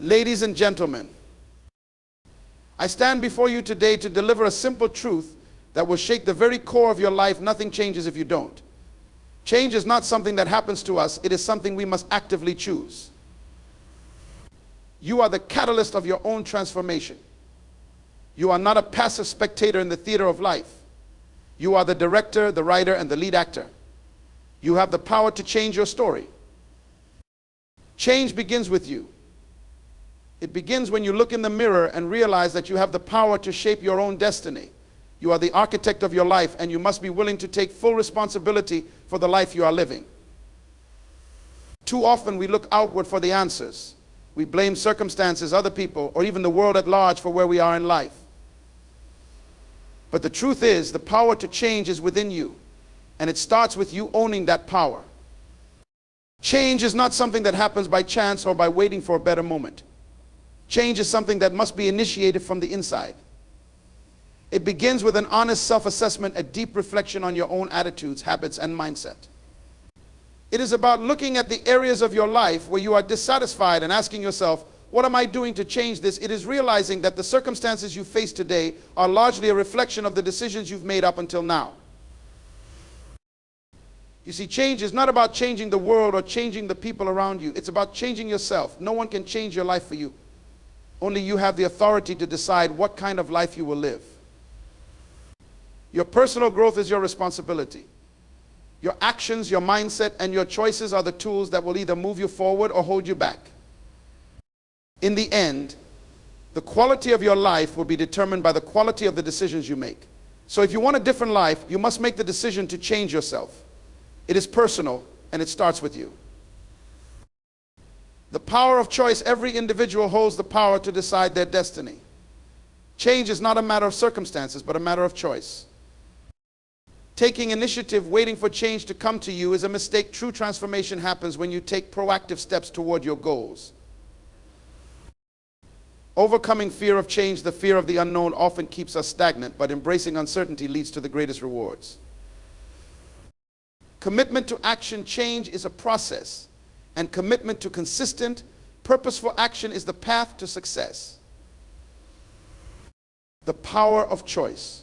Ladies and gentlemen, I stand before you today to deliver a simple truth that will shake the very core of your life. Nothing changes if you don't. Change is not something that happens to us. It is something we must actively choose. You are the catalyst of your own transformation. You are not a passive spectator in the theater of life. You are the director, the writer, and the lead actor. You have the power to change your story. Change begins with you. It begins when you look in the mirror and realize that you have the power to shape your own destiny. You are the architect of your life, and you must be willing to take full responsibility for the life you are living. Too often we look outward for the answers. We blame circumstances, other people, or even the world at large for where we are in life. But the truth is, the power to change is within you, and it starts with you owning that power. Change is not something that happens by chance or by waiting for a better moment. Change is something that must be initiated from the inside. It begins with an honest self-assessment, a deep reflection on your own attitudes, habits, and mindset. It is about looking at the areas of your life where you are dissatisfied and asking yourself, what am I doing to change this? It is realizing that the circumstances you face today are largely a reflection of the decisions you've made up until now. You see, change is not about changing the world or changing the people around you. It's about changing yourself. No one can change your life for you. Only you have the authority to decide what kind of life you will live. Your personal growth is your responsibility. Your actions, your mindset, and your choices are the tools that will either move you forward or hold you back. In the end, the quality of your life will be determined by the quality of the decisions you make. So if you want a different life, you must make the decision to change yourself. It is personal, and it starts with you. The power of choice. Every individual holds the power to decide their destiny. Change is not a matter of circumstances, but a matter of choice. Taking initiative, waiting for change to come to you, is a mistake. True transformation happens when you take proactive steps toward your goals. Overcoming fear of change, the fear of the unknown, often keeps us stagnant, but embracing uncertainty leads to the greatest rewards. Commitment to action. Change is a process, and commitment to consistent, purposeful action is the path to success. The power of choice.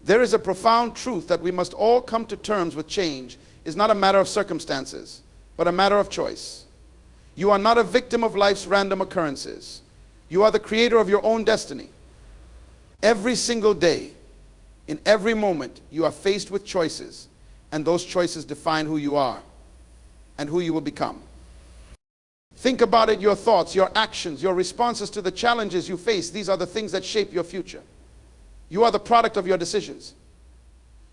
There is a profound truth that we must all come to terms with. Change is not a matter of circumstances, but a matter of choice. You are not a victim of life's random occurrences. You are the creator of your own destiny. Every single day, in every moment, you are faced with choices, and those choices define who you are and who you will become. Think about it. Your thoughts, your actions, your responses to the challenges you face, these are the things that shape your future. You are the product of your decisions.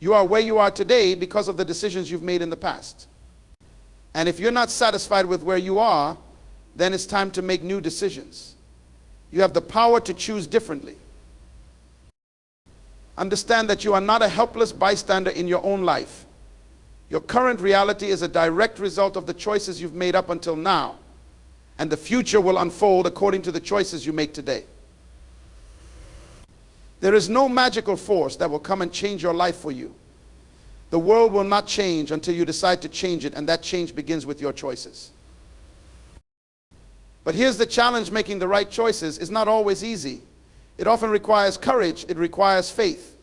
You are where you are today because of the decisions you've made in the past. And if you're not satisfied with where you are, then it's time to make new decisions. You have the power to choose differently. Understand that you are not a helpless bystander in your own life. Your current reality is a direct result of the choices you've made up until now, and the future will unfold according to the choices you make today. There is no magical force that will come and change your life for you. The world will not change until you decide to change it, and that change begins with your choices. But here's the challenge: making the right choices is not always easy. It often requires courage, it requires faith,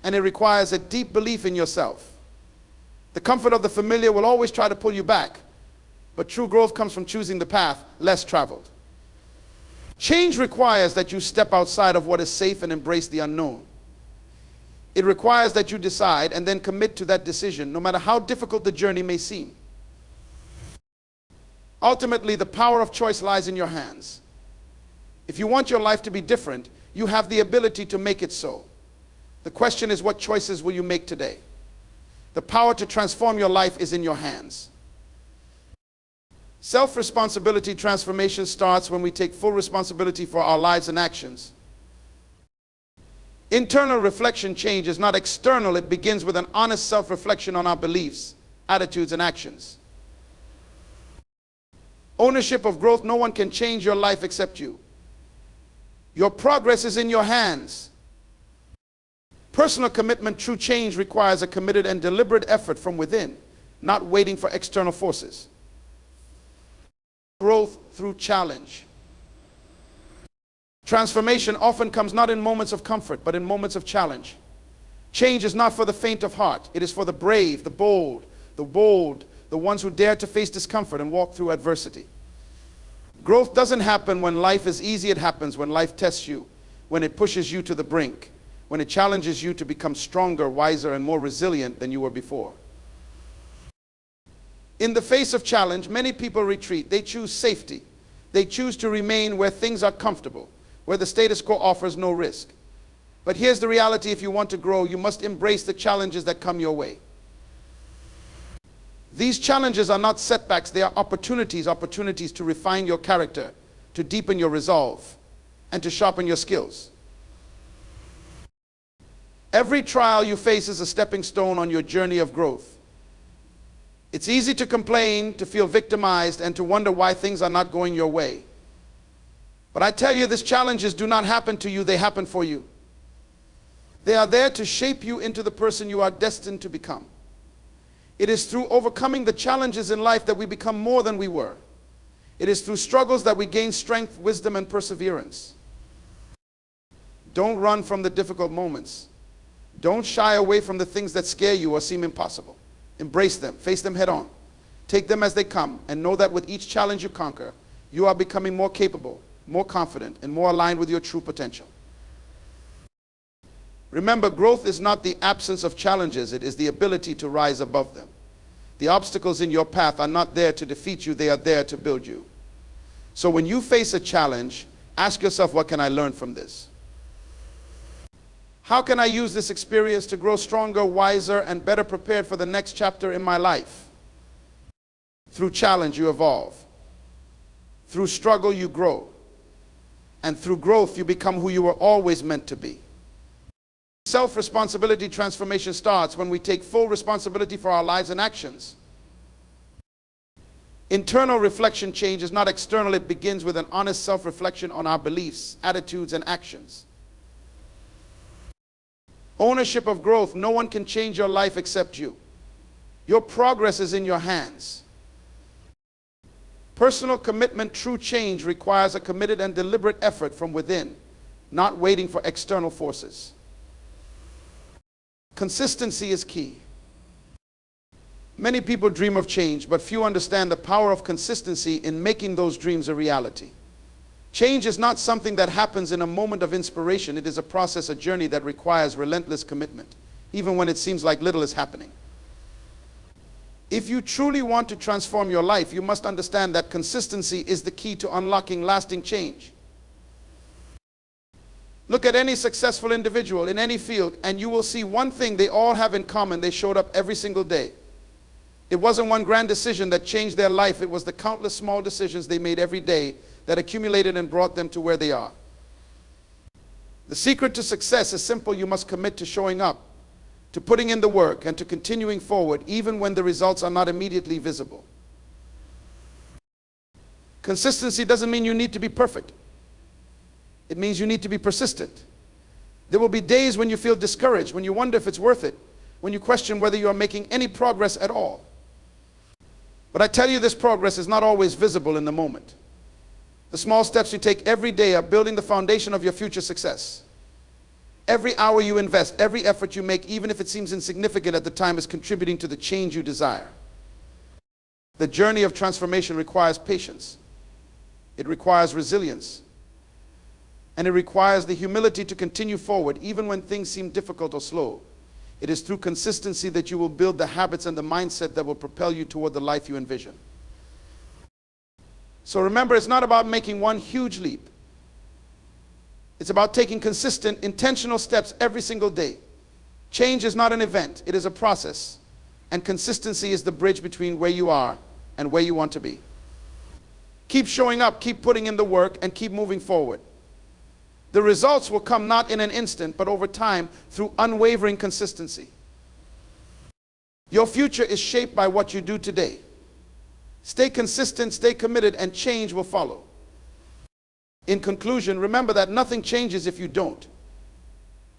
and it requires a deep belief in yourself. The comfort of the familiar will always try to pull you back, but true growth comes from choosing the path less traveled. Change requires that you step outside of what is safe and embrace the unknown. It requires that you decide and then commit to that decision, no matter how difficult the journey may seem. Ultimately, the power of choice lies in your hands. If you want your life to be different, you have the ability to make it so. The question is, what choices will you make today? The power to transform your life is in your hands. Self-responsibility transformation starts when we take full responsibility for our lives and actions. Internal reflection change is not external. It begins with an honest self-reflection on our beliefs, attitudes, and actions. Ownership of growth. No one can change your life except you. Your progress is in your hands. Personal commitment. True change requires a committed and deliberate effort from within, not waiting for external forces. growth through challenge. Transformation often comes not in moments of comfort, but in moments of challenge. Change is not for the faint of heart. It is for the brave, the bold, the ones who dare to face discomfort and walk through adversity. Growth doesn't happen when life is easy. It happens when life tests you, when it pushes you to the brink, when it challenges you to become stronger, wiser, and more resilient than you were before. In the face of challenge, many people retreat. They choose safety. They choose to remain where things are comfortable, where the status quo offers no risk. But here's the reality: if you want to grow, you must embrace the challenges that come your way. These challenges are not setbacks, they are opportunities to refine your character, to deepen your resolve, and to sharpen your skills. Every trial you face is a stepping stone on your journey of growth. It's easy to complain, to feel victimized, and to wonder why things are not going your way. But I tell you, these challenges do not happen to you, they happen for you. They are there to shape you into the person you are destined to become. It is through overcoming the challenges in life that we become more than we were. It is through struggles that we gain strength, wisdom, and perseverance. Don't run from the difficult moments. Don't shy away from the things that scare you or seem impossible. Embrace them, face them head on. Take them as they come, and know that with each challenge you conquer, you are becoming more capable, more confident, and more aligned with your true potential. Remember, growth is not the absence of challenges, it is the ability to rise above them. The obstacles in your path are not there to defeat you, they are there to build you. So when you face a challenge, ask yourself, what can I learn from this? How can I use this experience to grow stronger, wiser, and better prepared for the next chapter in my life? Through challenge, you evolve. Through struggle, you grow. And through growth, you become who you were always meant to be. Self-responsibility transformation starts when we take full responsibility for our lives and actions. Internal reflection change is not external. It begins with an honest self-reflection on our beliefs, attitudes, and actions. Ownership of growth. No one can change your life except you. Your progress is in your hands. Personal commitment, true change, requires a committed and deliberate effort from within, not waiting for external forces. Consistency is key. Many people dream of change, but few understand the power of consistency in making those dreams a reality. Change is not something that happens in a moment of inspiration. It is a process, a journey that requires relentless commitment, even when it seems like little is happening. If you truly want to transform your life, you must understand that consistency is the key to unlocking lasting change. Look at any successful individual in any field, and you will see one thing they all have in common: they showed up every single day. It wasn't one grand decision that changed their life. It was the countless small decisions they made every day that accumulated and brought them to where they are. The secret to success is simple. You must commit to showing up, to putting in the work, and to continuing forward even when the results are not immediately visible. Consistency doesn't mean you need to be perfect. It means you need to be persistent. There will be days when you feel discouraged, when you wonder if it's worth it, when you question whether you are making any progress at all. But I tell you, this progress is not always visible in the moment. The small steps you take every day are building the foundation of your future success. Every hour you invest, every effort you make, even if it seems insignificant at the time, is contributing to the change you desire. The journey of transformation requires patience. It requires resilience. And it requires the humility to continue forward even when things seem difficult or slow. It is through consistency that you will build the habits and the mindset that will propel you toward the life you envision. So remember, it's not about making one huge leap. It's about taking consistent, intentional steps every single day. Change is not an event, it is a process. And consistency is the bridge between where you are and where you want to be. Keep showing up, keep putting in the work, and keep moving forward. The results will come not in an instant, but over time through unwavering consistency. Your future is shaped by what you do today. Stay consistent, stay committed, and change will follow. In conclusion, remember that nothing changes if you don't.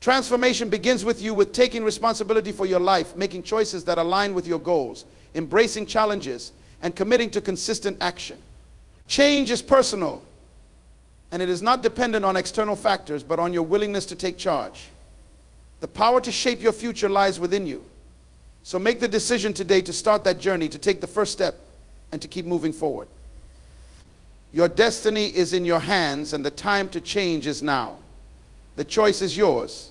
Transformation begins with you, with taking responsibility for your life, making choices that align with your goals, embracing challenges, and committing to consistent action. Change is personal, and it is not dependent on external factors, but on your willingness to take charge. The power to shape your future lies within you. So make the decision today to start that journey, to take the first step, and to keep moving forward. Your destiny is in your hands, and the time to change is now. The choice is yours.